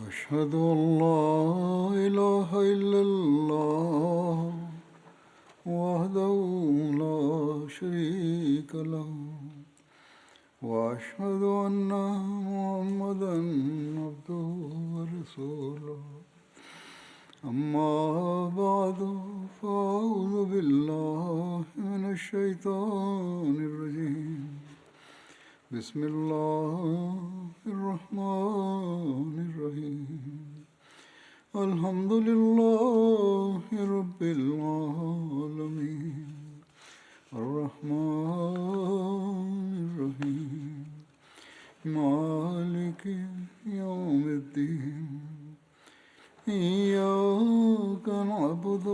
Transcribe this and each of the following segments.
أشهد أن لا إله إلا الله وحده لا شريك له وأشهد أن محمدا عبده ورسوله أما بعد فأعوذ بالله من الشيطان الرجيم بسم الله الرحمن الرحيم الحمد لله رب العالمين الرحمن الرحيم مالك يوم الدين إياك نعبد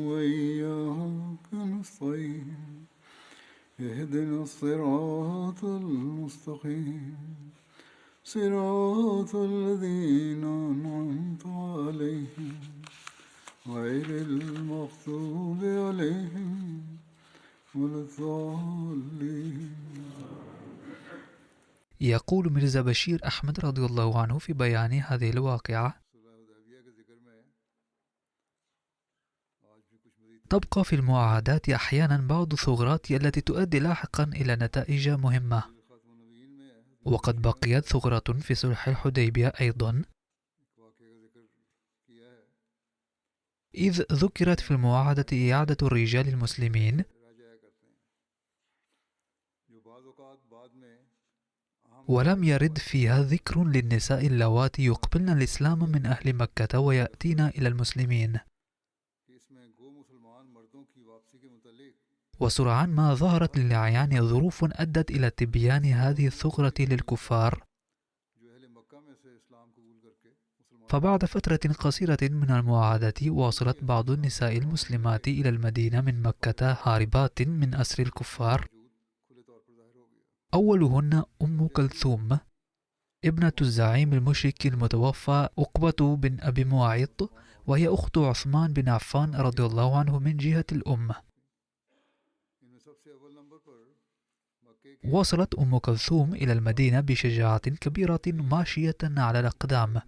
وإياك نستعين اهدنا الصراط المستقيم صراط الذين أنعمت عليهم غير المغضوب عليهم ولا الضالين. يقول ميرزا بشير أحمد رضي الله عنه في بيان هذه الواقعة: تبقى في المعاهدات أحيانا بعض الثغرات التي تؤدي لاحقا إلى نتائج مهمة، وقد بقيت ثغرة في صلح الحديبية أيضا، إذ ذكرت في المعاهدة إعادة الرجال المسلمين، ولم يرد فيها ذكر للنساء اللواتي يقبلن الإسلام من أهل مكة ويأتين إلى المسلمين. وسرعان ما ظهرت للعيان ظروف أدت إلى تبيان هذه الثغرة للكفار، فبعد فترة قصيرة من المعاهدة واصلت بعض النساء المسلمات إلى المدينة من مكة هاربات من أسر الكفار. أولهن أم كلثوم ابنة الزعيم المشرك المتوفى عقبة بن أبي معيط، وهي أخت عثمان بن عفان رضي الله عنه من جهة الأم. وصلت أم كلثوم إلى المدينة بشجاعة كبيرة ماشية على الأقدام،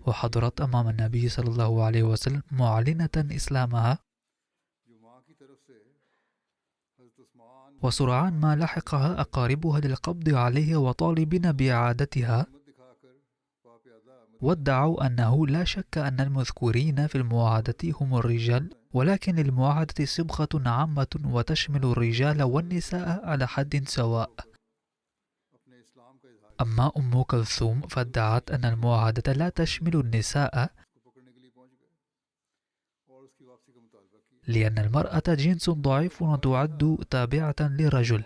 وحضرت أمام النبي صلى الله عليه وسلم معلنة إسلامها. وسرعان ما لحقها أقاربها للقبض عليها وطالبين بإعادتها، وادعوا أنه لا شك أن المذكورين في المعاهدة هم الرجال، ولكن المعاهدة صبغة عامة وتشمل الرجال والنساء على حد سواء. أما أم كلثوم فادعت أن المعاهدة لا تشمل النساء، لأن المرأة جنس ضعيف وتعد تابعة للرجل،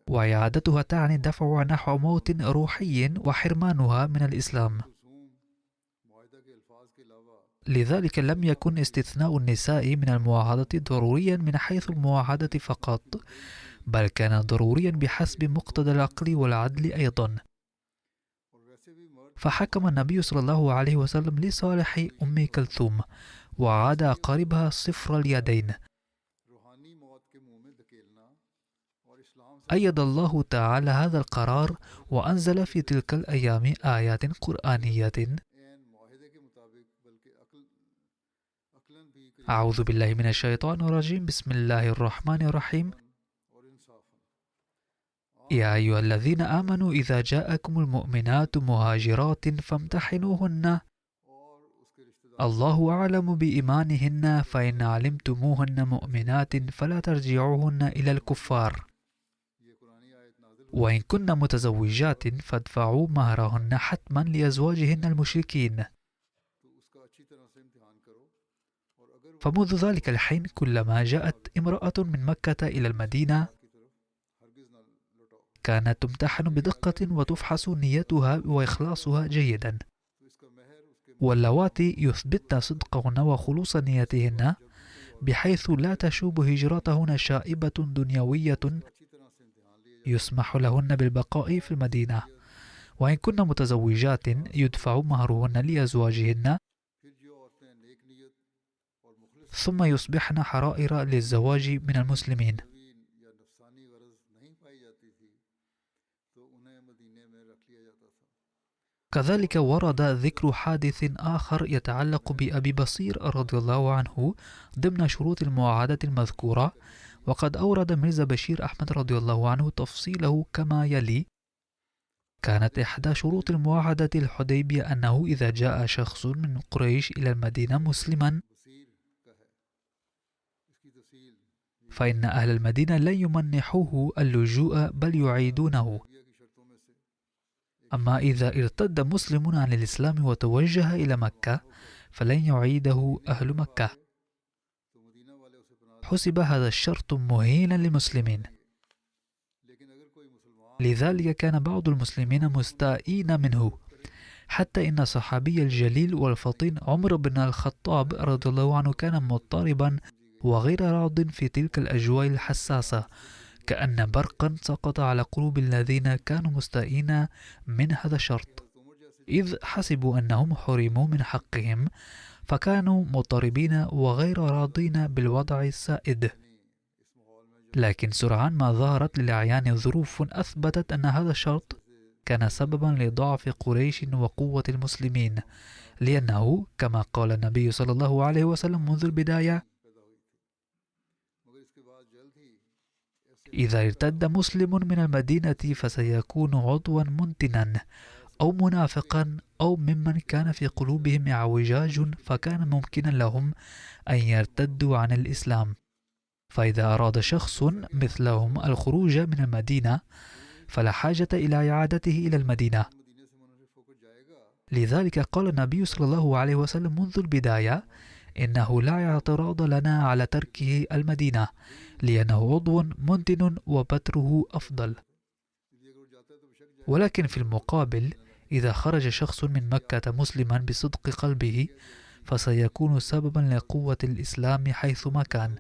وإعادتها تعني دفعها نحو موت روحي وحرمانها من الإسلام. لذلك لم يكن استثناء النساء من المعاهدة ضروريا من حيث المعاهدة فقط، بل كان ضروريا بحسب مقتضى العقل والعدل أيضا. فحكم النبي صلى الله عليه وسلم لصالح أم كلثوم، وعاد أقاربها صفر اليدين. أيد الله تعالى هذا القرار وأنزل في تلك الأيام آيات قرآنية. أعوذ بالله من الشيطان الرجيم. بسم الله الرحمن الرحيم. يا أيها الذين آمنوا إذا جاءكم المؤمنات مهاجرات فامتحنوهن، الله أعلم بإيمانهن، فإن علمتموهن مؤمنات فلا ترجعوهن إلى الكفار، وإن كن متزوجات فادفعوا مهرهن حتما لأزواجهن المشركين. فمنذ ذلك الحين كلما جاءت امرأة من مكة إلى المدينة كانت تمتحن بدقة وتفحص نيتها وإخلاصها جيدا، واللواتي يثبتن صدقهن وخلوص نيتهن بحيث لا تشوب هجرتهن شائبة دنيوية يسمح لهن بالبقاء في المدينة. وإن كن متزوجات يدفع مهرهن لأزواجهن ثم يصبحن حرائر للزواج من المسلمين. तो उन्हें मदीने में रख लिया जाता था. كذلك ورد ذكر حادث آخر يتعلق بأبي بصير رضي الله عنه ضمن شروط المواعدة المذكورة، وقد أورد ميرزا بشير أحمد رضي الله عنه تفصيله كما يلي: كانت إحدى شروط المواعدة الحديبية أنه إذا جاء شخص من قريش إلى المدينة مسلما बसीर का है, इसकी तफसील فإن أهل المدينة لن يمنحوه اللجوء بل يعيدونه. की शर्तों में से أما إذا ارتد مسلم عن الإسلام وتوجه إلى مكة فلن يعيده أهل مكة. तो मदीना वाले उसे पनाह. حسب هذا الشرط مهينا للمسلمين، लेकिन अगर कोई मुसलमान لذلك كان بعض المسلمين مستائين منه، حتى إن صحابي الجليل والفطين عمر بن الخطاب رضي الله عنه كان مضطربا وغير راض في تلك الأجواء الحساسة، كأن برقا سقط على قلوب الذين كانوا مستائين من هذا الشرط، إذ حسبوا أنهم حرموا من حقهم فكانوا مضطربين وغير راضين بالوضع السائد. لكن سرعان ما ظهرت للأعيان ظروف أثبتت أن هذا الشرط كان سببا لضعف قريش وقوة المسلمين، لأنه كما قال النبي صلى الله عليه وسلم منذ البداية: मगर इसके बाद जल्द ही إذا ارتد مسلم من المدينة فسيكون عضوا منتنا أو منافقا أو ممن كان في قلوبهم اعوجاج فكان ممكنا لهم أن يرتدوا عن الإسلام، فإذا أراد شخص مثلهم الخروج من المدينة فلا حاجة إلى إعادته إلى المدينة. मदीने से मुनहरिफ होकर जाएगा. لذلك قال النبي صلى الله عليه وسلم منذ البداية: إنه لا اعتراض لنا على تركه المدينة لأنه عضو منتن وبتره أفضل. इसलिए अगर वो जाता है तो बेशक जाए. ولكن في المقابل إذا خرج شخص من مكة مسلما بصدق قلبه فسيكون سببا لقوة الإسلام حيثما كان،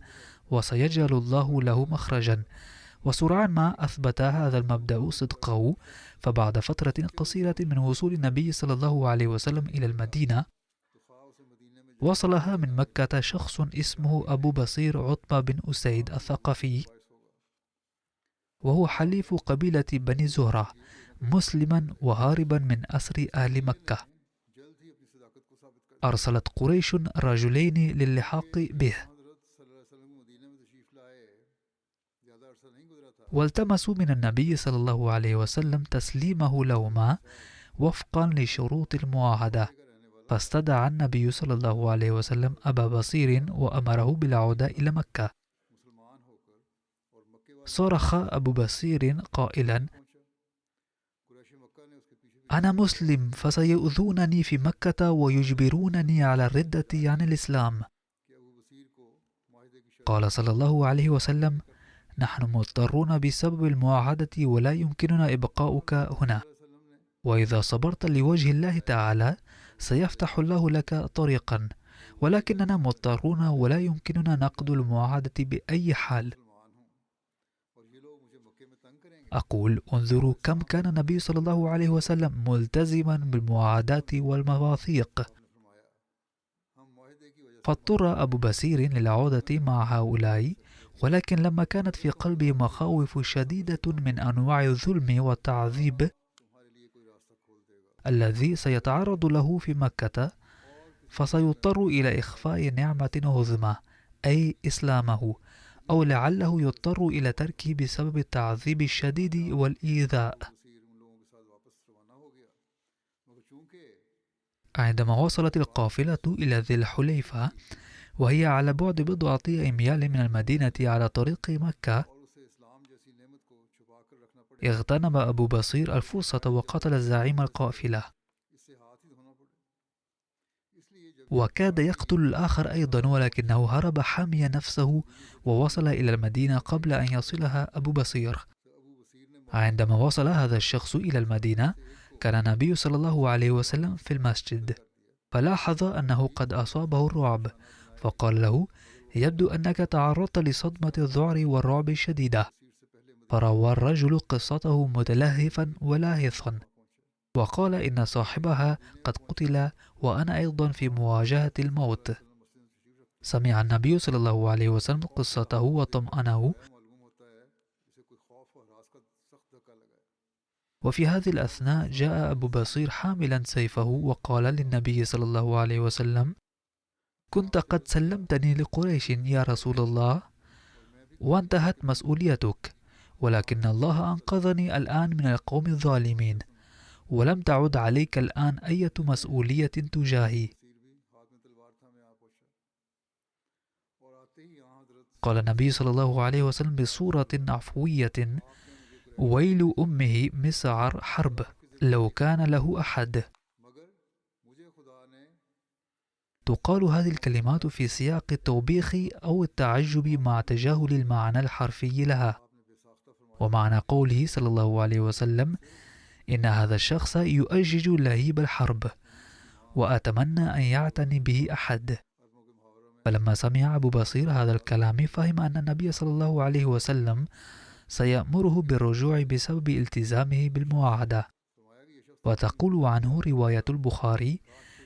وسيجعل الله له مخرجا. وسرعان ما أثبت هذا المبدأ صدقه، فبعد فترة قصيرة من وصول النبي صلى الله عليه وسلم إلى المدينة तो खा उसे मदीने में وصلها من مكة شخص اسمه أبو بصير عتبة بن أسيد الثقفي، बायस होगा. وهو حليف قبيلة بني زهرة، مسلما وهاربا من أسر أهل مكة. जल्द ही अपनी सदाकत को साबित कर. أرسلت قريش رجلين للحاق به हज़रत सल्लल्लाहु अलैहि वसल्लम मदीने में तशरीफ लाए, ज़्यादा अरसा नहीं गुजरा था. والتمسوا من النبي صلى الله عليه وسلم تسليمه لهما وفقا لشروط المعاهدة، فاستدعى النبي صلى الله عليه وسلم أبا بصير وأمره بالعودة إلى مكة. मुसलमान होकर और मक्के वाले صرخ أبو بصير قائلا: पहुंचा. कुरैशी मक्का ने उसके पीछे أنا مسلم فسيؤذونني في مكة ويجبرونني على الردة عن الإسلام. कि अबू बसीर को माहिदे की शर्त قال صلى الله عليه وسلم: نحن مضطرون بسبب المعاهدة ولا يمكننا إبقاؤك هنا، वसल्लम ने وإذا صبرت لوجه الله تعالى سيفتح الله لك طريقا، ولكننا مضطرون ولا يمكننا نقض المعاهدة بأي حال. मुसलमान हूँ और ये लोग मुझे मक्के में तंग करेंगे. أقول: انظروا كم كان النبي صلى الله عليه وسلم ملتزما بالمعاهدات والمواثيق. ने फरमाया हम माहिदे की वजह से فاضطر أبو بصير للعودة مع هؤلاء، ولكن لما كانت في قلبه مخاوف شديدة من أنواع الظلم والتعذيب तुम्हारे लिए कोई रास्ता खोल देगा. الذي سيتعرض له في مكة، فسيضطر إلى إخفاء نعمة عظمى أي إسلامه، أو لعله يضطر إلى تركه بسبب التعذيب الشديد والإيذاء. बसीर उन लोगों के साथ वापस रवाना हो गया, मगर चूंकि عندما وصلت القافلة إلى ذي الحليفة وهي على بعد بضعة أميال من المدينة على طريق مكة، और उसे इस्लाम जैसी नेमत को छुपा कर रखना पड़े, اغتنم أبو بصير الفرصة وقتل زعيم القافلة، इससे हाथ ही धोना पड़े. इसलिए जब وكاد يقتل الآخر أيضا، ولكنه هرب حاميا نفسه ووصل إلى المدينة قبل أن يصلها أبو بصير. अबू बसीर ने عندما وصل هذا الشخص إلى المدينة كان النبي صلى الله عليه وسلم في المسجد، فلاحظ أنه قد أصابه الرعب، فقال له: يبدو أنك تعرضت لصدمة الذعر والرعب الشديدة. فروى الرجل قصته متلهفا ولاهثا، وقال: إن صاحبها قد قتل وأنا أيضا في مواجهة الموت. سمع النبي صلى الله عليه وسلم قصته وطمأنه، मालूम होता है जिसे कोई खौफ और रास का सख्त धक्का लगा है. وفي هذه الأثناء جاء أبو بصير حاملا سيفه وقال للنبي صلى الله عليه وسلم: كنت قد سلمتني لقريش يا رسول الله، وانتهت مسؤوليتك، ولكن الله أنقذني الآن من القوم الظالمين، ولم تعد عليك الآن أي مسؤولية تجاهي. قال النبي صلى الله عليه وسلم بصورة عفوية: ويل أمه مسعر حرب لو كان له أحد. تقال هذه الكلمات في سياق التوبيخ أو التعجب مع تجاهل المعنى الحرفي لها. ومعنى قوله صلى الله عليه وسلم: إن هذا الشخص يؤجج لهيب الحرب، وأتمنى أن يعتني به أحد. فلما سمع أبو بصير هذا الكلام فهم أن النبي صلى الله عليه وسلم سيأمره بالرجوع بسبب التزامه بالمواعدة. وتقول عنه رواية البخاري: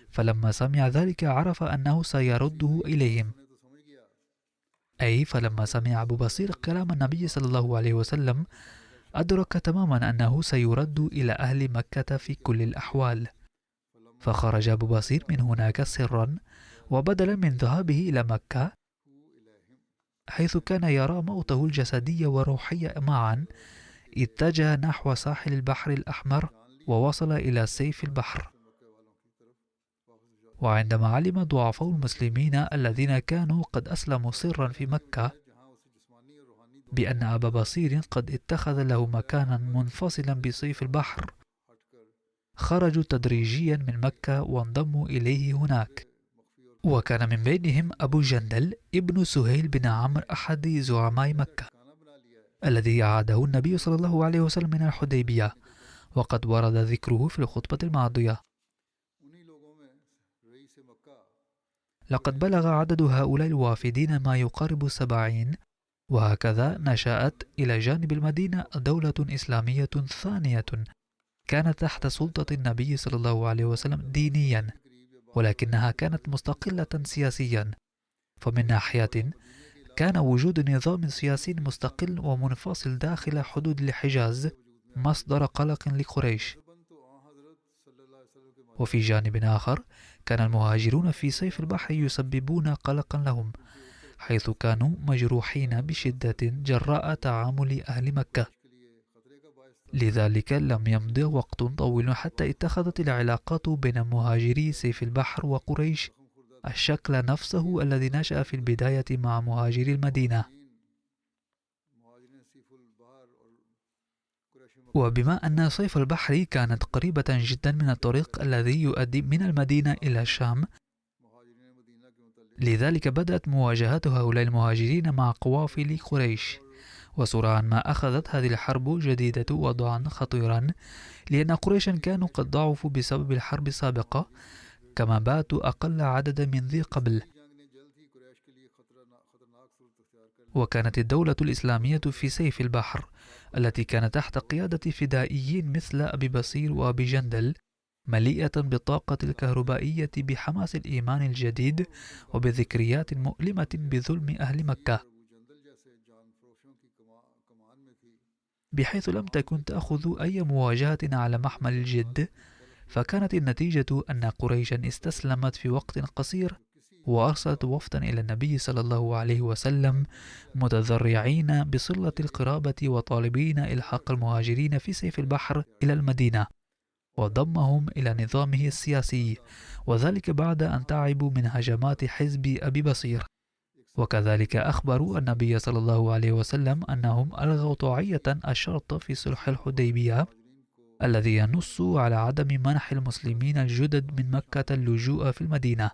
فلما سمع ذلك عرف أنه سيرده إليهم، أي فلما سمع أبو بصير كلام النبي صلى الله عليه وسلم أدرك تماما أنه سيرد إلى أهل مكة في كل الأحوال. فخرج أبو بصير من هناك سرا، وبدلا من ذهابه إلى مكة حيث كان يرى موته الجسدي والروحي معا، اتجه نحو ساحل البحر الأحمر ووصل إلى سيف البحر. وعندما علم ضعفاء المسلمين الذين كانوا قد أسلموا سرا في مكة بأن أبا بصير قد اتخذ له مكانا منفصلا بسيف البحر، خرجوا تدريجيا من مكة وانضموا إليه هناك. وكان من بينهم أبو جندل ابن سهيل بن عمرو أحد زعماء مكة الذي أعاده النبي صلى الله عليه وسلم من الحديبية، وقد ورد ذكره في الخطبة الماضية. لقد بلغ عدد هؤلاء الوافدين ما يقارب 70، وهكذا نشأت إلى جانب المدينة دولة إسلامية ثانية كانت تحت سلطة النبي صلى الله عليه وسلم دينيا، ولكنها كانت مستقلة سياسيا. فمن ناحية كان وجود نظام سياسي مستقل ومنفصل داخل حدود الحجاز مصدر قلق لقريش، وفي جانب آخر كان المهاجرون في سيف البحر يسببون قلقا لهم، حيث كانوا مجروحين بشدة جراء تعامل أهل مكة. لذلك لم يمض وقت طويل حتى اتخذت العلاقات بين مهاجري سيف البحر وقريش الشكل نفسه الذي نشأ في البداية مع مهاجري المدينة. وبما أن سيف البحر كانت قريبة جدا من الطريق الذي يؤدي من المدينة إلى الشام، لذلك بدأت مواجهة هؤلاء المهاجرين مع قوافل قريش. وسرعان ما أخذت هذه الحرب جديدة وضعا خطيرا، لأن قريشا كانوا قد ضعفوا بسبب الحرب السابقة، كما باتوا أقل عدد من ذي قبل. وكانت الدولة الإسلامية في سيف البحر التي كانت تحت قيادة فدائيين مثل أبي بصير وأبي جندل مليئة بالطاقة الكهربائية بحماس الإيمان الجديد وبذكريات مؤلمة بظلم أهل مكة، بحيث لم تكن تأخذ أي مواجهة على محمل الجد. فكانت النتيجة أن قريشا استسلمت في وقت قصير، وأرسلت وفدا إلى النبي صلى الله عليه وسلم متذرعين بصلة القرابة وطالبين إلحاق المهاجرين في سيف البحر إلى المدينة وضمهم إلى نظامه السياسي، وذلك بعد أن تعبوا من هجمات حزب أبي بصير. وكذلك أخبروا النبي صلى الله عليه وسلم أنهم ألغوا طاعية الشرط في صلح الحديبية الذي ينص على عدم منح المسلمين الجدد من مكة اللجوء في المدينة.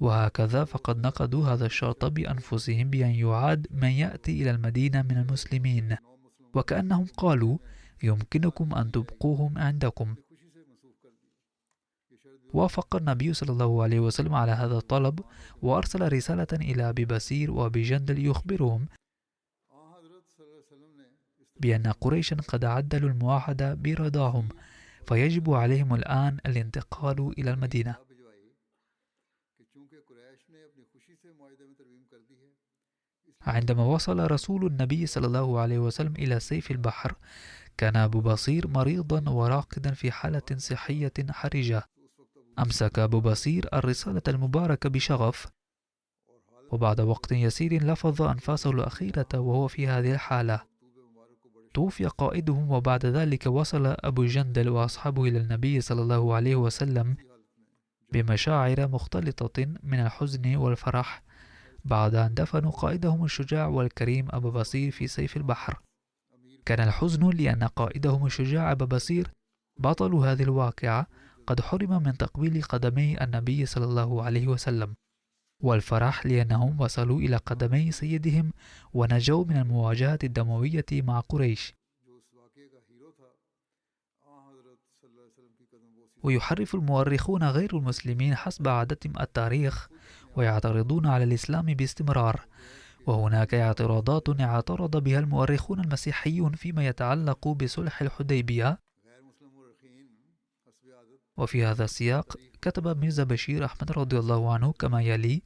وهكذا فقد نقضوا هذا الشرط بأنفسهم بأن يعاد من يأتي إلى المدينة من المسلمين، وكأنهم قالوا: يمكنكم أن تبقوهم عندكم. وافق النبي صلى الله عليه وسلم على هذا الطلب، وأرسل رسالة إلى أبي بصير وأبي جندل يخبرهم بأن قريشا قد عدلوا المواعدة برضاهم، فيجب عليهم الآن الانتقال إلى المدينة. عندما وصل رسول النبي صلى الله عليه وسلم إلى سيف البحر، كان أبو بصير مريضا وراقدا في حالة صحية حرجة. أمسك أبو بصير الرسالة المباركة بشغف، وبعد وقت يسير لفظ أنفاسه الأخيرة وهو في هذه الحالة. توفي قائدهم، وبعد ذلك وصل أبو جندل وأصحابه إلى النبي صلى الله عليه وسلم بمشاعر مختلطة من الحزن والفرح بعد أن دفنوا قائدهم الشجاع والكريم أبو بصير في سيف البحر. كان الحزن لأن قائدهم الشجاع أبو بصير بطل هذه الواقعة قد حرم من تقبيل قدمي النبي صلى الله عليه وسلم، والفرح لأنهم وصلوا إلى قدمي سيدهم ونجوا من المواجهة الدموية مع قريش. ويحرف المؤرخون غير المسلمين حسب عادتهم التاريخ ويعترضون على الإسلام باستمرار، وهناك اعتراضات اعترض بها المؤرخون المسيحيون فيما يتعلق بصلح الحديبية. وفي هذا السياق كتب ميرزا بشير أحمد رضي الله عنه كما يلي: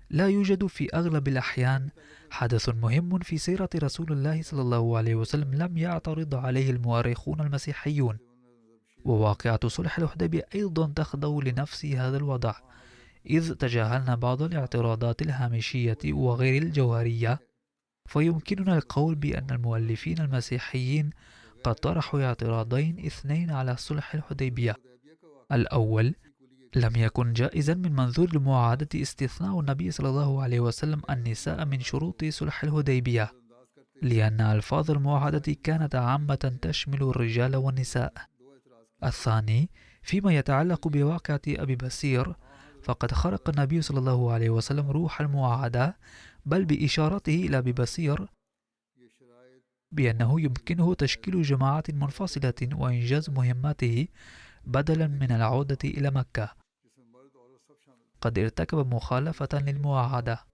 لا يوجد في أغلب الأحيان حدث مهم في سيرة رسول الله صلى الله عليه وسلم لم يعترض عليه المؤرخون المسيحيون، وواقعة صلح الحديبية أيضا تخضع لنفس هذا الوضع، إذ تجاهلنا بعض الاعتراضات الهامشية وغير الجوهرية. فيمكننا القول بأن المؤلفين المسيحيين قد طرحوا اعتراضين اثنين على صلح الحديبية. الأول، لم يكن جائزا من منظور المعاهدة استثناء النبي صلى الله عليه وسلم النساء من شروط صلح الحديبية، لأن ألفاظ المعاهدة كانت عامة تشمل الرجال والنساء. الثاني، فيما يتعلق بواقعة أبي بصير، فقد خرق النبي صلى الله عليه وسلم روح المعاهدة، بل بإشارته إلى أبي بصير بأنه يمكنه تشكيل جماعات منفصلة وإنجاز مهماته بدلا من العودة إلى مكة، قد ارتكب مخالفة للمعاهدة.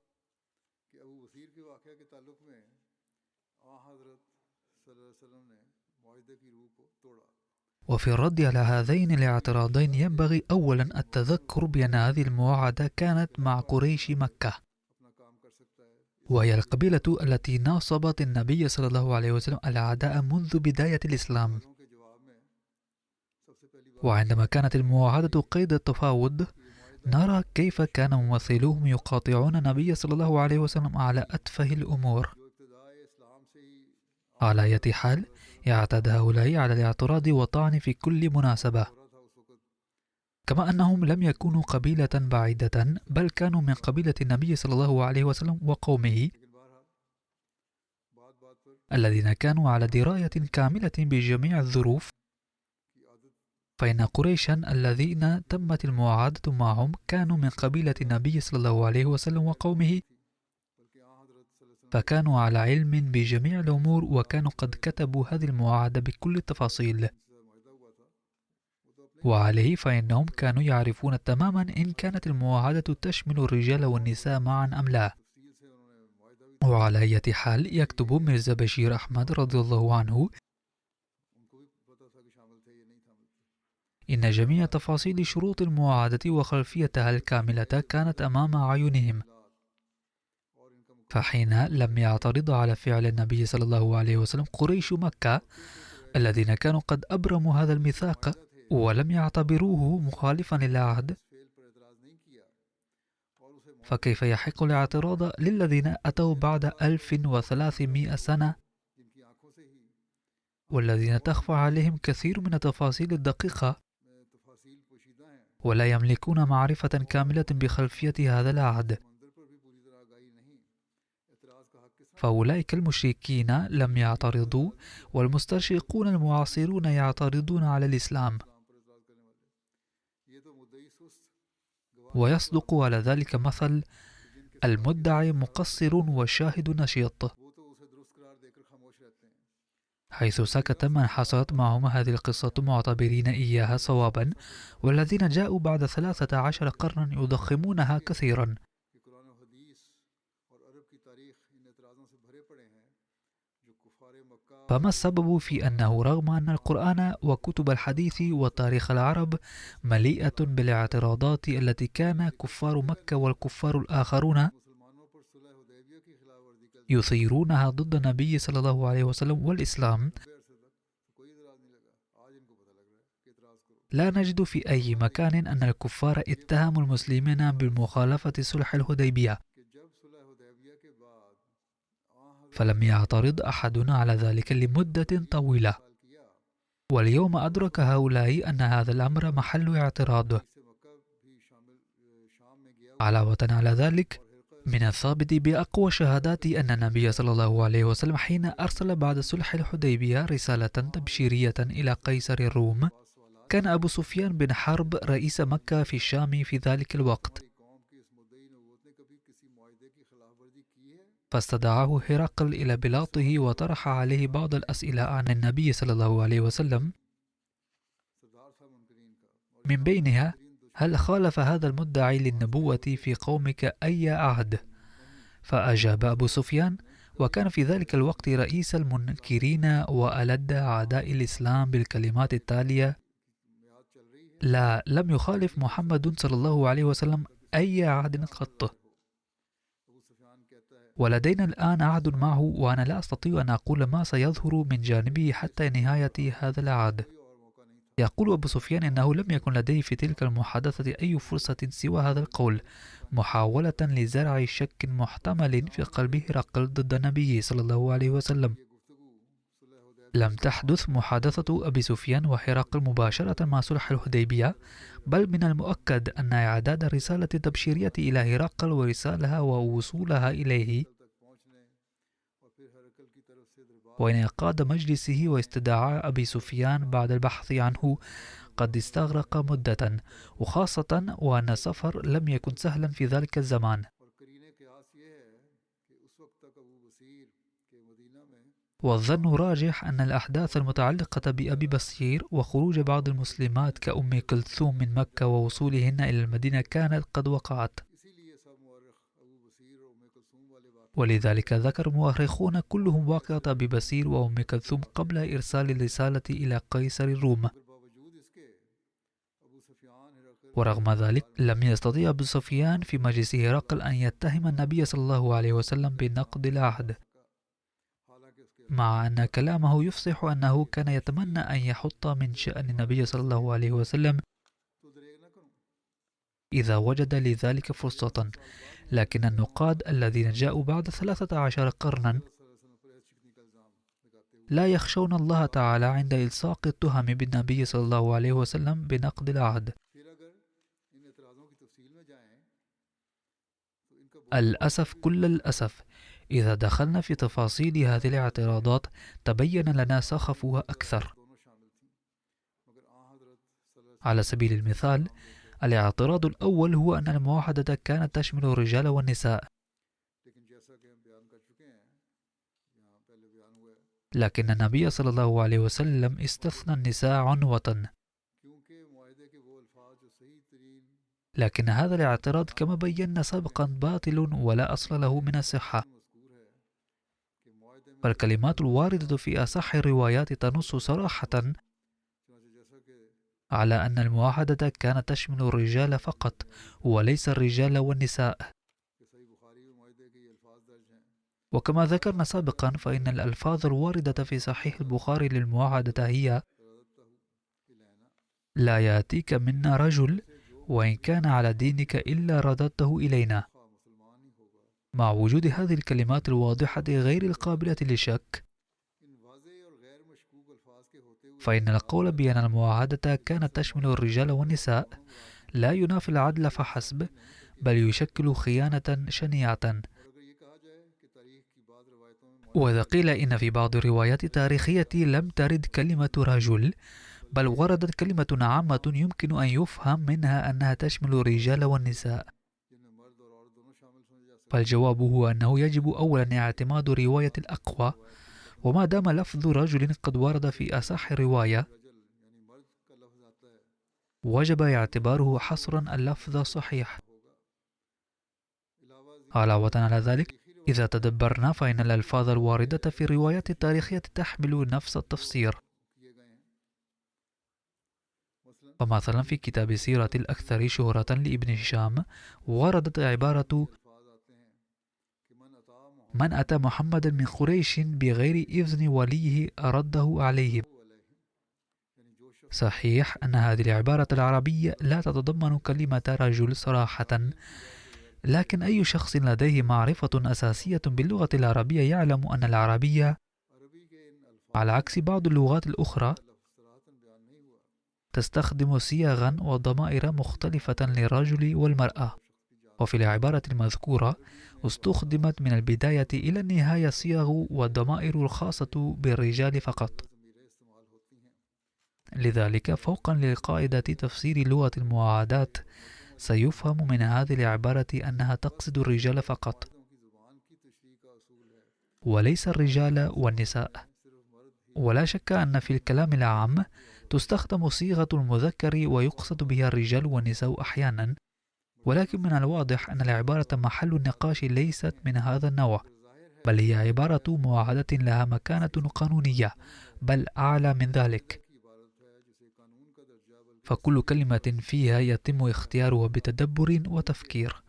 وفي الرد على هذين الاعتراضين ينبغي أولا التذكر بأن هذه المعاهدة كانت مع قريش مكة، وهي القبيلة التي ناصبت النبي صلى الله عليه وسلم الأعداء منذ بداية الإسلام. وعندما كانت المعاهدة قيد التفاوض، نرى كيف كان ممثلوهم يقاطعون النبي صلى الله عليه وسلم على أتفه الأمور. على أية حال، يعتاد هؤلاء على الاعتراض والطعن في كل مناسبة، كما أنهم لم يكونوا قبيلة بعيدة، بل كانوا من قبيلة النبي صلى الله عليه وسلم وقومه الذين كانوا على دراية كاملة بجميع الظروف. فإن قريشا الذين تمت المعاهدة معهم كانوا من قبيلة النبي صلى الله عليه وسلم وقومه، فكانوا على علم بجميع الأمور، وكانوا قد كتبوا هذه المعاهدة بكل التفاصيل. وعليه فإنهم كانوا يعرفون تماما إن كانت المعاهدة تشمل الرجال والنساء معا أم لا. وعلى أية حال، يكتب ميرزا بشير أحمد رضي الله عنه: إن جميع تفاصيل شروط المعاهدة وخلفيتها الكاملة كانت أمام أعينهم، فحين لم يعترض على فعل النبي صلى الله عليه وسلم قريش مكة الذين كانوا قد أبرموا هذا الميثاق ولم يعتبروه مخالفا للعهد، فكيف يحق الاعتراض للذين أتوا بعد 1300 سنة والذين تخفى عليهم كثير من التفاصيل الدقيقة ولا يملكون معرفة كاملة بخلفية هذا العهد؟ فأولئك المشركين لم يعترضوا، والمستشرقون المعاصرون يعترضون على الإسلام. ويصدق على ذلك مثل: المدعي مقصر والشاهد نشيط، حيث سكت من حصلت معهم هذه القصة معتبرين إياها صوابا، والذين جاءوا بعد 13 قرنا يضخمونها كثيرا. فما السبب في أنه رغم أن القرآن وكتب الحديث وتاريخ العرب مليئة بالاعتراضات التي كان كفار مكة والكفار الآخرون يثيرونها ضد النبي صلى الله عليه وسلم والإسلام، لا نجد في أي مكان أن الكفار اتهموا المسلمين بالمخالفة صلح الحديبية، فلم يعترض أحدنا على ذلك لمدة طويلة، واليوم أدرك هؤلاء أن هذا الأمر محل اعتراض. علاوة على ذلك، من الثابت بأقوى شهادات أن النبي صلى الله عليه وسلم حين أرسل بعد صلح الحديبية رسالة تبشيرية إلى قيصر الروم، كان أبو سفيان بن حرب رئيس مكة في الشام في ذلك الوقت، فاستدعاه هرقل إلى بلاطه وطرح عليه بعض الأسئلة عن النبي صلى الله عليه وسلم، من بينها: هل خالف هذا المدعي للنبوة في قومك أي عهد؟ فأجاب أبو سفيان، وكان في ذلك الوقت رئيس المنكرين وألد أعداء الإسلام، بالكلمات التالية: لا، لم يخالف محمد صلى الله عليه وسلم أي عهد قط، ولدينا الآن عهد معه، وأنا لا أستطيع أن أقول ما سيظهر من جانبه حتى نهاية هذا العهد. يقول أبو سفيان إنه لم يكن لديه في تلك المحادثة أي فرصة سوى هذا القول، محاولة لزرع شك محتمل في قلب هرقل ضد النبي صلى الله عليه وسلم. لم تحدث محادثة أبي سفيان وهرقل مباشرة مع صلح الحديبية، بل من المؤكد أن إعداد الرسالة التبشيرية إلى هرقل ورسالها ووصولها إليه وإنعقاد مجلسه واستدعاء أبي سفيان بعد البحث عنه قد استغرق مدة، وخاصة وأن السفر لم يكن سهلا في ذلك الزمان. والظن راجح أن الأحداث المتعلقة بأبي بصير وخروج بعض المسلمات كأم كلثوم من مكة ووصولهن إلى المدينة كانت قد وقعت، ولذلك ذكر المؤرخون كلهم واقعة أبي بصير وأم كلثوم قبل إرسال الرسالة إلى قيصر الروم. ورغم ذلك لم يستطيع أبو سفيان في مجلس هرقل أن يتهم النبي صلى الله عليه وسلم بنقض العهد، مع أن كلامه يفصح أنه كان يتمنى أن يحط من شأن النبي صلى الله عليه وسلم إذا وجد لذلك فرصة. لكن النقاد الذين جاءوا بعد 13 قرنا لا يخشون الله تعالى عند إلصاق التهم بالنبي صلى الله عليه وسلم بنقض العهد. الأسف كل الأسف، إذا دخلنا في تفاصيل هذه الاعتراضات تبين لنا سخفها أكثر. على سبيل المثال، الاعتراض الأول هو أن المواحدة كانت تشمل الرجال والنساء، لكن النبي صلى الله عليه وسلم استثنى النساء عنوة. لكن هذا الاعتراض كما بينا سابقا باطل ولا أصل له من الصحة، فالكلمات الواردة في أصح الروايات تنص صراحة على أن المواحدة كانت تشمل الرجال فقط وليس الرجال والنساء. وكما ذكرنا سابقا فإن الألفاظ الواردة في صحيح البخاري للمواحدة هي: لا يأتيك منا رجل وإن كان على دينك إلا رددته إلينا. مع وجود هذه الكلمات الواضحة غير القابلة للشك، فإن القول بأن المواعدة كانت تشمل الرجال والنساء لا ينافي العدل فحسب، بل يشكل خيانة شنيعة. وإذا قيل إن في بعض الروايات التاريخية لم ترد كلمة رجل، بل وردت كلمة عامة يمكن أن يفهم منها أنها تشمل الرجال والنساء، فالجواب هو أنه يجب أولا اعتماد رواية الأقوى، وما دام لفظ رجل قد ورد في أصح رواية وجب اعتباره حصرا اللفظ صحيح. علاوة على ذلك، إذا تدبرنا فإن الألفاظ الواردة في الروايات التاريخية تحمل نفس التفسير. فمثلا في كتاب سيرة الأكثر شهرة لابن هشام وردت عبارة من أتى محمدا من قريش بغير إذن وليه رده عليهم. صحيح أن هذه العبارة العربية لا تتضمن كلمة رجل صراحة، لكن أي شخص لديه معرفة أساسية باللغة العربية يعلم أن العربية على عكس بعض اللغات الأخرى تستخدم صيغا وضمائر مختلفة للرجل والمرأة، وفي العبارة المذكورة استخدمت من البداية إلى النهاية صيغ والضمائر الخاصة بالرجال فقط. لذلك فوقا لقاعدة تفسير لغة المعاهدات سيفهم من هذه العبارة أنها تقصد الرجال فقط وليس الرجال والنساء. ولا شك أن في الكلام العام تستخدم صيغة المذكر ويقصد بها الرجال والنساء أحيانا، ولكن من الواضح أن العبارة محل النقاش ليست من هذا النوع، بل هي عبارة معاهدة لها مكانة قانونية بل أعلى من ذلك، فكل كلمة فيها يتم اختيارها بتدبر وتفكير،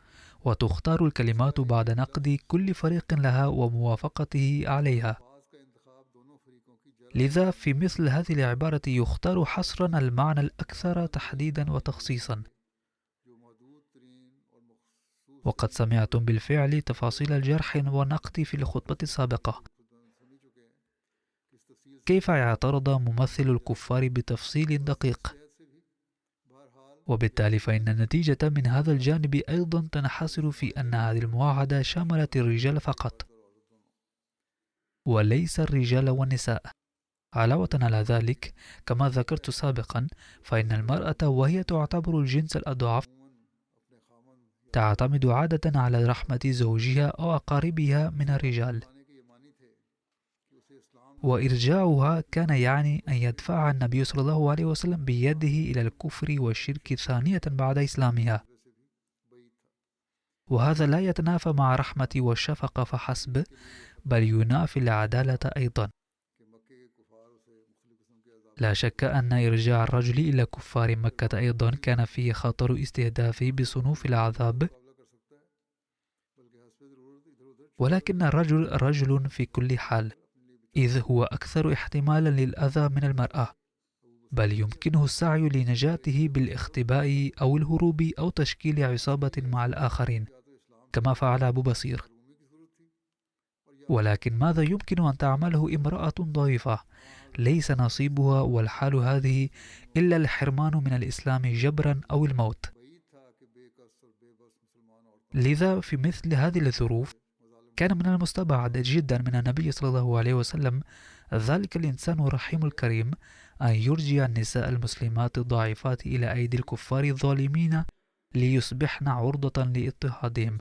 وتختار الكلمات بعد نقد كل فريق لها وموافقته عليها. لذا في مثل هذه العبارة يختار حصرا المعنى الأكثر تحديدا وتخصيصا. وقد سمعتم بالفعل تفاصيل الجرح والنقد في الخطبة السابقة، كيف اعترض ممثل الكفار بتفصيل دقيق، وبالتالي فإن النتيجة من هذا الجانب أيضا تنحصر في أن هذه المعاهدة شملت الرجال فقط وليس الرجال والنساء. علاوة على ذلك كما ذكرت سابقا فإن المرأة وهي تعتبر الجنس الأضعف تعتمد عادة على رحمة زوجها أو أقاربها من الرجال، وإرجاعها كان يعني أن يدفع النبي صلى الله عليه وسلم بيده إلى الكفر والشرك ثانية بعد إسلامها، وهذا لا يتنافى مع رحمة والشفقة فحسب بل ينافي العدالة أيضا. لا شك أن إرجاع الرجل إلى كفار مكة أيضا كان فيه خطر استهدافه بصنوف العذاب، ولكن الرجل رجل في كل حال، إذ هو أكثر احتمالا للأذى من المرأة، بل يمكنه السعي لنجاته بالاختباء أو الهروب أو تشكيل عصابة مع الآخرين كما فعل أبو بصير. ولكن ماذا يمكن أن تعمله امرأة ضعيفة ليس نصيبها والحال هذه إلا الحرمان من الإسلام جبرا أو الموت؟ لذا في مثل هذه الظروف كان من المستبعد جدا من النبي صلى الله عليه وسلم ذلك الإنسان الرحيم الكريم أن يرجع النساء المسلمات الضعيفات إلى أيدي الكفار الظالمين ليصبحن عرضة لاضطهادهم.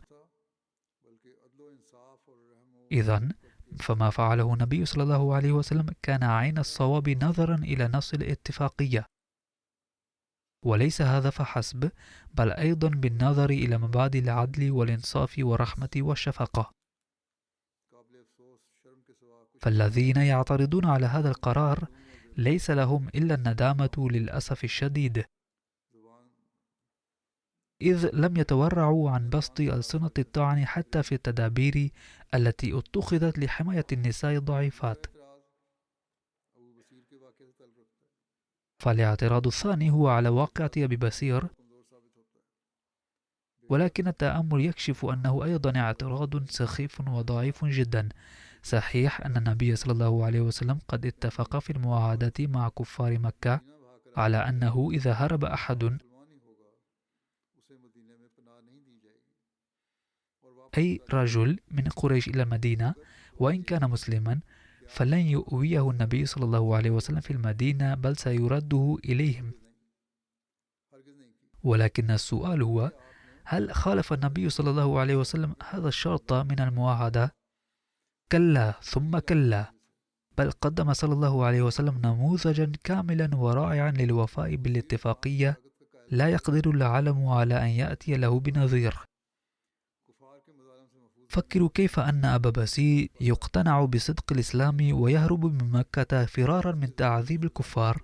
إذن فما فعله النبي صلى الله عليه وسلم كان عين الصواب نظرا إلى نص الاتفاقية، وليس هذا فحسب بل أيضا بالنظر إلى مبادئ العدل والإنصاف والرحمة والشفقة. فالذين يعترضون على هذا القرار ليس لهم إلا الندامة للأسف الشديد، إذ لم يتورعوا عن بسط ألسنة الطعن حتى في التدابير التي اتخذت لحماية النساء الضعيفات. فالاعتراض الثاني هو على واقعة أبي بصير، ولكن التأمل يكشف أنه أيضا اعتراض سخيف وضعيف جدا. صحيح أن النبي صلى الله عليه وسلم قد اتفق في المعاهدة مع كفار مكة على أنه إذا هرب أحد أي رجل من قريش إلى المدينة وإن كان مسلما فلن يؤويه النبي صلى الله عليه وسلم في المدينة بل سيرده إليهم. ولكن السؤال هو هل خالف النبي صلى الله عليه وسلم هذا الشرط من المعاهدة؟ كلا ثم كلا، بل قدم صلى الله عليه وسلم نموذجا كاملا ورائعا للوفاء بالاتفاقية لا يقدر العالم على أن يأتي له بنظير. فكروا كيف أن أبا بصير يقتنع بصدق الإسلام ويهرب من مكة فرارا من تعذيب الكفار،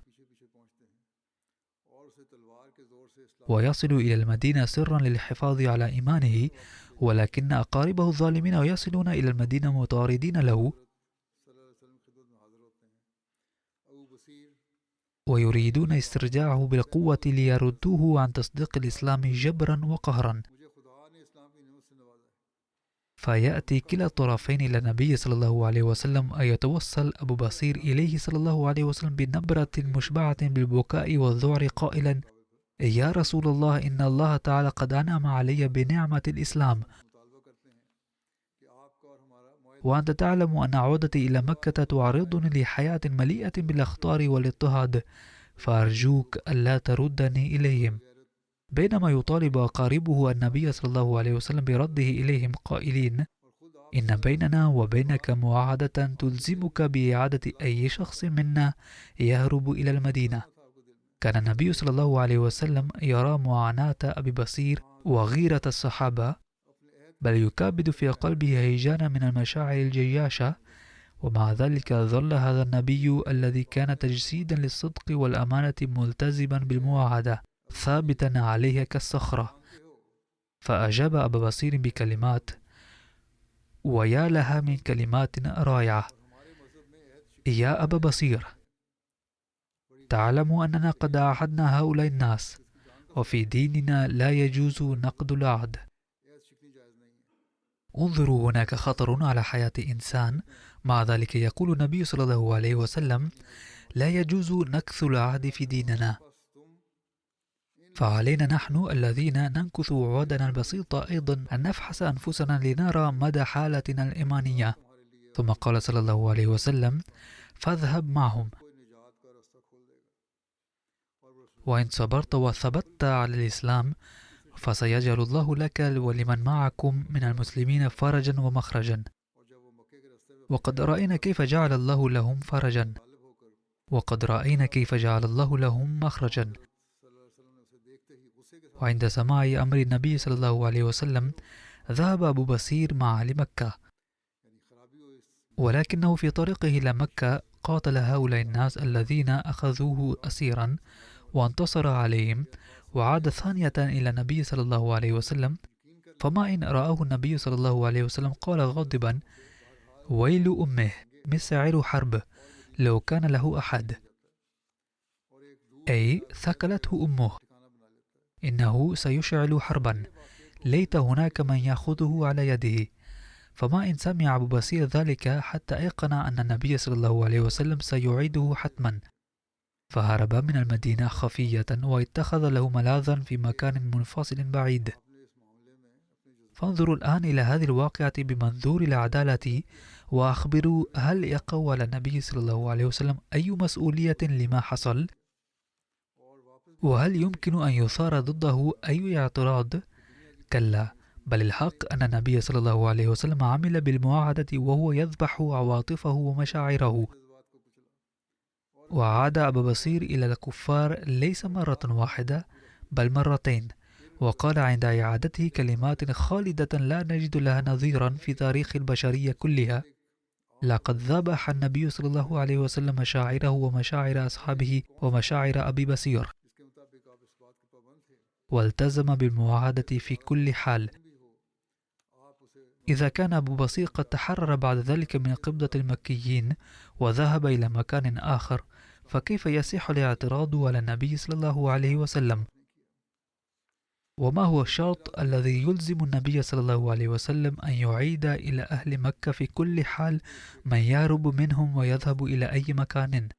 ويصل إلى المدينة سرا للحفاظ على إيمانه، ولكن أقاربه الظالمين يصلون إلى المدينة مطاردين له ويريدون استرجاعه بالقوة ليردوه عن تصديق الإسلام جبرا وقهرا. فيأتي كلا الطرفين إلى النبي صلى الله عليه وسلم أن يتوصل أبو بصير إليه صلى الله عليه وسلم بنبرة مشبعة بالبكاء والذعر قائلا: يا رسول الله، إن الله تعالى قد أنعم علي بنعمة الإسلام، وأنت تعلم أن عودتي إلى مكة تعرضني لحياة مليئة بالأخطار والاضطهاد، فأرجوك ألا تردني إليهم. بينما يطالب أقاربه النبي صلى الله عليه وسلم برده إليهم قائلين: إن بيننا وبينك معاهدة تلزمك بإعادة أي شخص منا يهرب إلى المدينة. كان النبي صلى الله عليه وسلم يرى معاناة أبي بصير وغيرة الصحابة، بل يكابد في قلبه هيجانا من المشاعر الجياشة، ومع ذلك ظل هذا النبي الذي كان تجسيدا للصدق والأمانة ملتزما بالمواعدة ثابتا عليها كالصخرة. فأجاب أبا بصير بكلمات، ويا لها من كلمات رائعة: يا أبا بصير، تعلم أننا قد عاهدنا هؤلاء الناس، وفي ديننا لا يجوز نقض العهد. انظروا، هناك خطر على حياة إنسان، مع ذلك يقول النبي صلى الله عليه وسلم: لا يجوز نكث العهد في ديننا. فعلينا نحن الذين ننكث وعودنا البسيطة أيضا أن نفحص أنفسنا لنرى مدى حالتنا الإيمانية. ثم قال صلى الله عليه وسلم: فاذهب معهم، وإن صبرت وثبت على الإسلام فسيجعل الله لك ولمن معكم من المسلمين فرجا ومخرجا. وقد رأينا كيف جعل الله لهم فرجا، وقد رأينا كيف جعل الله لهم مخرجا. وعند سماع أمر النبي صلى الله عليه وسلم ذهب أبو بصير معه لمكة، ولكنه في طريقه إلى مكة قاتل هؤلاء الناس الذين أخذوه أسيرا وانتصر عليهم، وعاد ثانية إلى النبي صلى الله عليه وسلم. فما إن رآه النبي صلى الله عليه وسلم قال غاضبا: ويل أمه، مسعر حرب، لو كان له أحد، أي ثكلته أمه، إنه سيشعل حربا، ليت هناك من يأخذه على يده. فما إن سمع أبو بصير ذلك حتى أيقن أن النبي صلى الله عليه وسلم سيعيده حتما، فهرب من المدينة خفية واتخذ له ملاذا في مكان منفصل بعيد. فانظروا الآن إلى هذه الواقعة بمنظور العدالة، وأخبروا: هل يقع على النبي صلى الله عليه وسلم أي مسؤولية لما حصل؟ وهل يمكن أن يثار ضده أي اعتراض؟ كلا، بل الحق أن النبي صلى الله عليه وسلم عمل بالمواعدة وهو يذبح عواطفه ومشاعره، وعاد أبا بصير إلى الكفار ليس مرة واحدة بل مرتين، وقال عند إعادته كلمات خالدة لا نجد لها نظيرا في تاريخ البشرية كلها: لقد ذبح النبي صلى الله عليه وسلم مشاعره ومشاعر أصحابه ومشاعر أبي بصير، والتزم بالمواعدة في كل حال. إذا كان أبو بصير قد تحرر بعد ذلك من قبضة المكيين وذهب إلى مكان آخر، فكيف يصح الاعتراض على النبي صلى الله عليه وسلم؟ وما هو الشرط الذي يلزم النبي صلى الله عليه وسلم أن يعيد إلى أهل مكة في كل حال من يهرب منهم ويذهب إلى أي مكان؟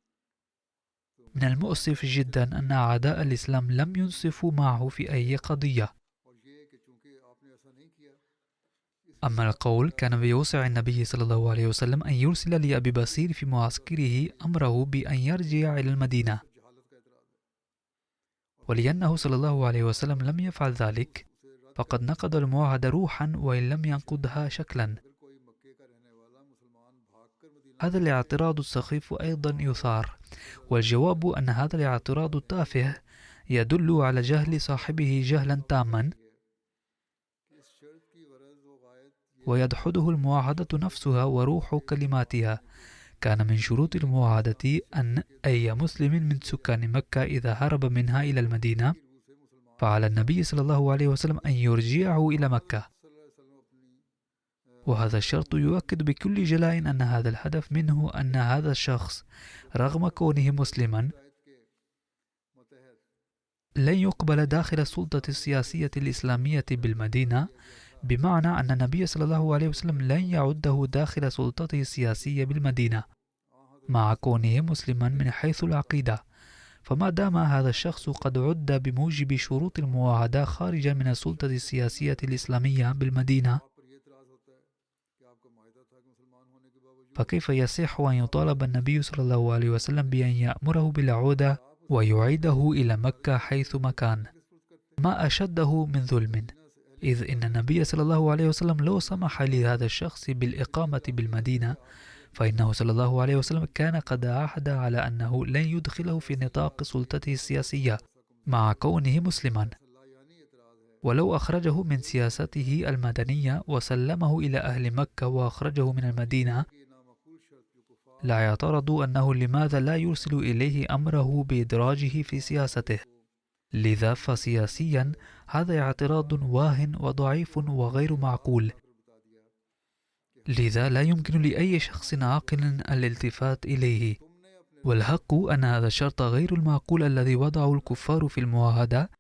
من المؤسف جدا أن أعداء الإسلام لم ينصفوا معه في أي قضية. أما القول كان بيوسع النبي صلى الله عليه وسلم أن يرسل لأبي بصير في معسكره أمره بأن يرجع إلى المدينة، ولأنه صلى الله عليه وسلم لم يفعل ذلك فقد نقض الموعد روحا وإن لم ينقضها شكلا. هذا الاعتراض السخيف أيضا يثار، والجواب أن هذا الاعتراض التافه يدل على جهل صاحبه جهلا تاما، ويدحضه المواعدة نفسها وروح كلماتها. كان من شروط المواعدة أن أي مسلم من سكان مكة إذا هرب منها إلى المدينة فعلى النبي صلى الله عليه وسلم أن يرجعه إلى مكة، وهذا الشرط يؤكد بكل جلاء أن هذا الهدف منه أن هذا الشخص رغم كونه مسلما لن يقبل داخل السلطة السياسية الإسلامية بالمدينة، بمعنى أن النبي صلى الله عليه وسلم لن يعده داخل سلطته السياسية بالمدينة مع كونه مسلما من حيث العقيدة. فما دام هذا الشخص قد عد بموجب شروط المواعدة خارجا من السلطة السياسية الإسلامية بالمدينة، فكيف يصح أن يطالب النبي صلى الله عليه وسلم بأن يأمره بالعودة ويعيده إلى مكة حيث مكان؟ ما أشده من ظلم، إذ إن النبي صلى الله عليه وسلم لو سمح لهذا الشخص بالإقامة بالمدينة فإنه صلى الله عليه وسلم كان قد عهد على أنه لن يدخله في نطاق سلطته السياسية مع كونه مسلما، ولو أخرجه من سياسته المدنية وسلمه إلى أهل مكة وأخرجه من المدينة لا يعترض أنه لماذا لا يرسل إليه أمره بإدراجه في سياسته. لذا فسياسيا هذا اعتراض واهن وضعيف وغير معقول، لذا لا يمكن لأي شخص عاقل الالتفات إليه. والحق أن هذا الشرط غير المعقول الذي وضعه الكفار في المعاهدة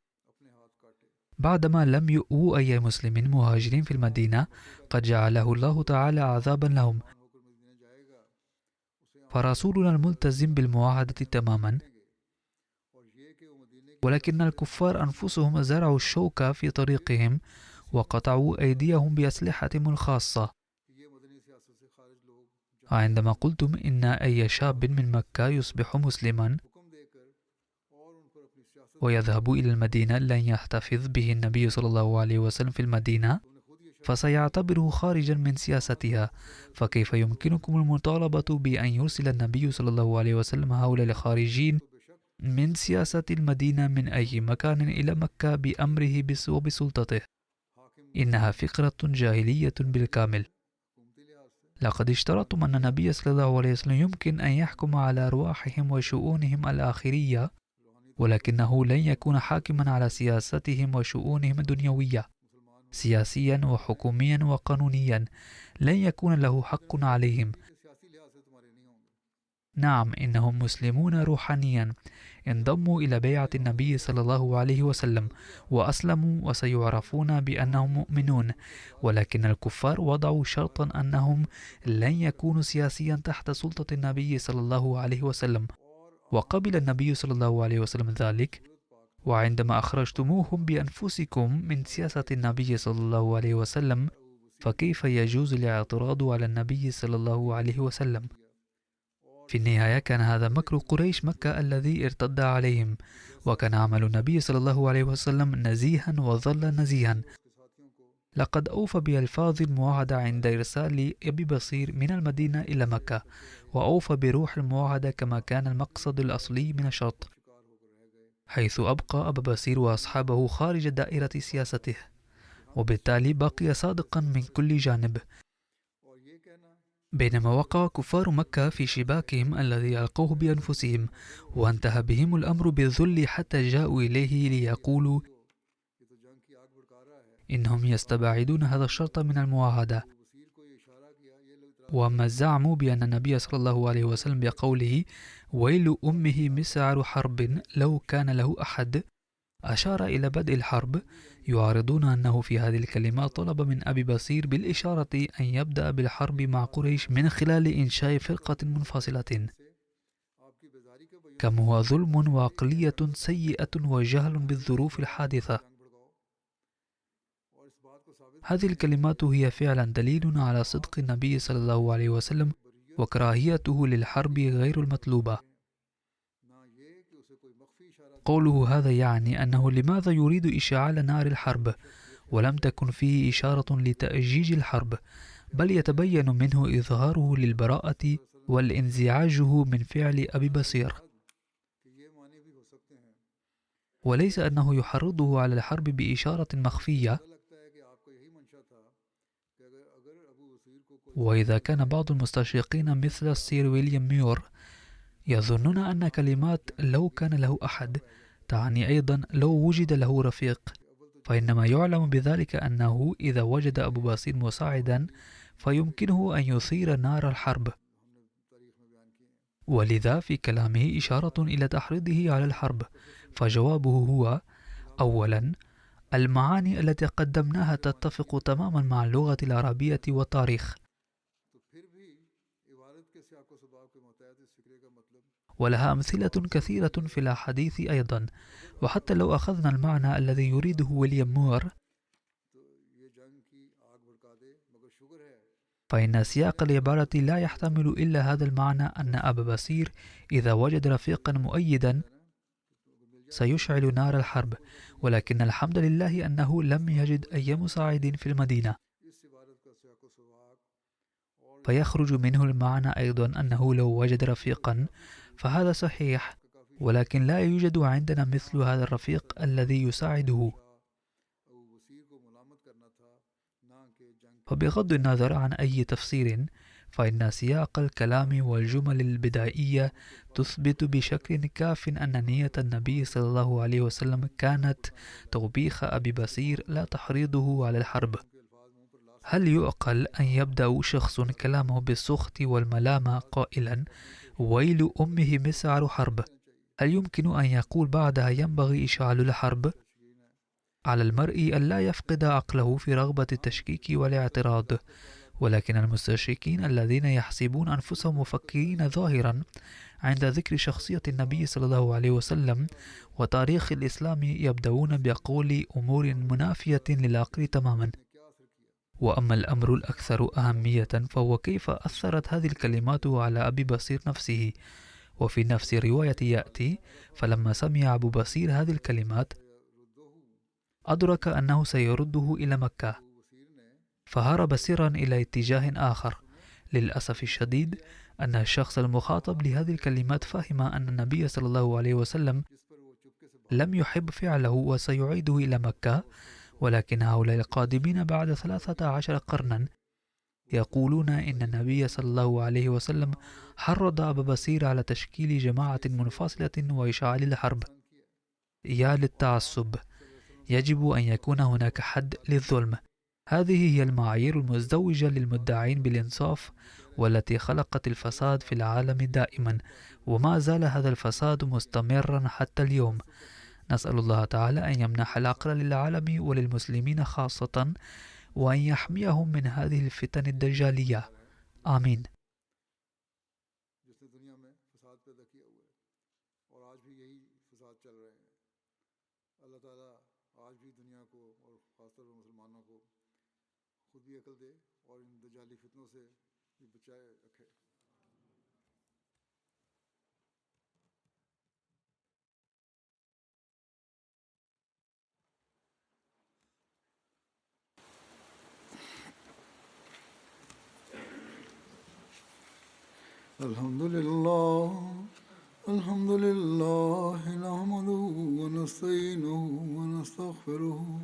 بعدما لم يؤووا أي مسلم مهاجرين في المدينة قد جعله الله تعالى عذابا لهم. فرسولنا الملتزم بالمعاهدة تماما، ولكن الكفار أنفسهم زرعوا الشوك في طريقهم وقطعوا أيديهم بأسلحتهم الخاصة. عندما قلتم إن أي شاب من مكة يصبح مسلما ويذهب إلى المدينة لن يحتفظ به النبي صلى الله عليه وسلم في المدينة فسيعتبره خارجا من سياستها، فكيف يمكنكم المطالبة بأن يرسل النبي صلى الله عليه وسلم هؤلاء الخارجين من سياسة المدينة من أي مكان إلى مكة بأمره وبسلطته؟ إنها فكرة جاهلية بالكامل. لقد اشترطتم أن النبي صلى الله عليه وسلم يمكن أن يحكم على أرواحهم وشؤونهم الآخرية، ولكنه لن يكون حاكما على سياستهم وشؤونهم الدنيوية. سياسيا وحكوميا وقانونيا لن يكون له حق عليهم. نعم، إنهم مسلمون روحانيا، انضموا إلى بيعة النبي صلى الله عليه وسلم وأسلموا وسيعرفون بأنهم مؤمنون، ولكن الكفار وضعوا شرطا أنهم لن يكونوا سياسيا تحت سلطة النبي صلى الله عليه وسلم، وقبل النبي صلى الله عليه وسلم ذلك. وعندما أخرجتموهم بأنفسكم من سياسة النبي صلى الله عليه وسلم فكيف يجوز الاعتراض على النبي صلى الله عليه وسلم؟ في النهاية كان هذا مكر قريش مكة الذي ارتد عليهم، وكان عمل النبي صلى الله عليه وسلم نزيها وظل نزيها. لقد أوفى بألفاظ المواعدة عند إرسال أبي بصير من المدينة إلى مكة، وأوفى بروح المواعدة كما كان المقصد الأصلي من الشرط، حيث أبقى أبا بصير وأصحابه خارج دائرة سياسته، وبالتالي بقي صادقا من كل جانب. بينما وقع كفار مكة في شباكهم الذي ألقوه بأنفسهم، وانتهى بهم الأمر بالذل حتى جاءوا إليه ليقولوا إنهم يستبعدون هذا الشرط من المواعدة. وأما الزعم بأن النبي صلى الله عليه وسلم بقوله ويل أمه مسعر حرب لو كان له أحد أشار إلى بدء الحرب، يعارضون أنه في هذه الكلمات طلب من أبي بصير بالإشارة أن يبدأ بالحرب مع قريش من خلال إنشاء فرقة منفصلة. كم هو ظلم وعقلية سيئة وجهل بالظروف الحادثة. هذه الكلمات هي فعلا دليل على صدق النبي صلى الله عليه وسلم وكراهيته للحرب غير المطلوبة. قوله هذا يعني أنه لماذا يريد إشعال نار الحرب ولم تكن فيه إشارة لتأجيج الحرب، بل يتبين منه إظهاره للبراءة والانزعاجه من فعل أبي بصير، وليس أنه يحرضه على الحرب بإشارة مخفية. وإذا كان بعض المستشرقين مثل السير ويليام ميور يظنون أن كلمات لو كان له أحد تعني أيضا لو وجد له رفيق، فإنما يعلم بذلك أنه إذا وجد أبو بصير مساعدا فيمكنه أن يثير نار الحرب. ولذا في كلامه إشارة إلى تحريضه على الحرب، فجوابه هو: أولا، المعاني التي قدمناها تتفق تماما مع اللغة العربية والتاريخ، ولها أمثلة كثيرة في الأحاديث أيضا. وحتى لو أخذنا المعنى الذي يريده ويليام مور، فإن سياق العبارة لا يحتمل إلا هذا المعنى، أن أبا بصير إذا وجد رفيقا مؤيدا سيشعل نار الحرب، ولكن الحمد لله أنه لم يجد أي مساعد في المدينة. فيخرج منه المعنى أيضا أنه لو وجد رفيقا فهذا صحيح، ولكن لا يوجد عندنا مثل هذا الرفيق الذي يساعده. فبغض النظر عن أي تفسير، فإن سياق الكلام والجمل البدائية تثبت بشكل كاف أن نية النبي صلى الله عليه وسلم كانت توبيخ أبي بصير لا تحريضه على الحرب. هل يعقل أن يبدأ شخص كلامه بالسخط والملامة قائلا: ويل أمه مسعر حرب؟ هل يمكن أن يقول بعدها: ينبغي إشعال الحرب؟ على المرء أن لا يفقد عقله في رغبة التشكيك والاعتراض، ولكن المستشركين الذين يحسبون أنفسهم مفكرين ظاهرا عند ذكر شخصية النبي صلى الله عليه وسلم وتاريخ الإسلام يبدأون بقول أمور منافية للعقل تماما. وأما الأمر الأكثر أهمية فهو كيف أثرت هذه الكلمات على أبي بصير نفسه. وفي نفس الرواية يأتي: فلما سمع أبو بصير هذه الكلمات أدرك أنه سيرده إلى مكة، فهرب سرا إلى اتجاه آخر. للأسف الشديد أن الشخص المخاطب لهذه الكلمات فهم أن النبي صلى الله عليه وسلم لم يحب فعله وسيعيده إلى مكة، ولكن هؤلاء القادمين بعد 13 قرنا يقولون إن النبي صلى الله عليه وسلم حرض أبا بصير على تشكيل جماعة منفصلة وإشعال الحرب. يا للتعصب! يجب أن يكون هناك حد للظلم. هذه هي المعايير المزدوجة للمدعين بالإنصاف والتي خلقت الفساد في العالم دائما، وما زال هذا الفساد مستمرا حتى اليوم. نسأل الله تعالى أن يمنح العقل للعالم وللمسلمين خاصة، وأن يحميهم من هذه الفتن الدجالية. آمين. الحمد لله نحمده ونستعينه ونستغفره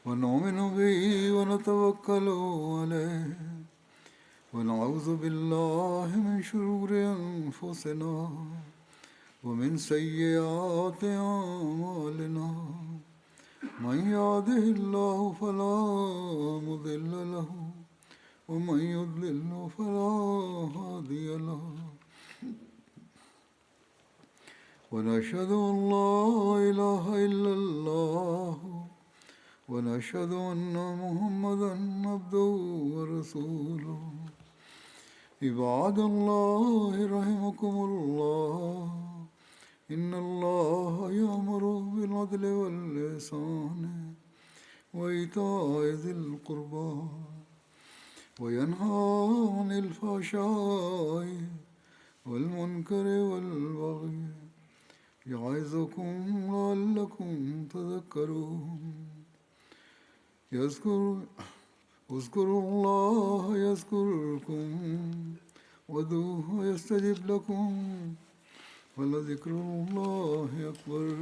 ونؤمن به ونتوكل عليه ونعوذ بالله من شرور أنفسنا ومن سيئات أعمالنا. من يهده الله فلا مضل له ومن يضلل فلا هادي له. ونشهد أن لا إله إلا الله ونشهد أن محمدا عبده ورسوله. عباد الله رحمكم الله، إن الله يأمر بالعدل والإحسان وإيتاء ذي القربى وينهى عن الفحشاء والمنكر والبغي يعظكم لعلكم تذكرون. اذكروا الله يذكركم وادعوه يستجب لكم ولذكر الله أكبر.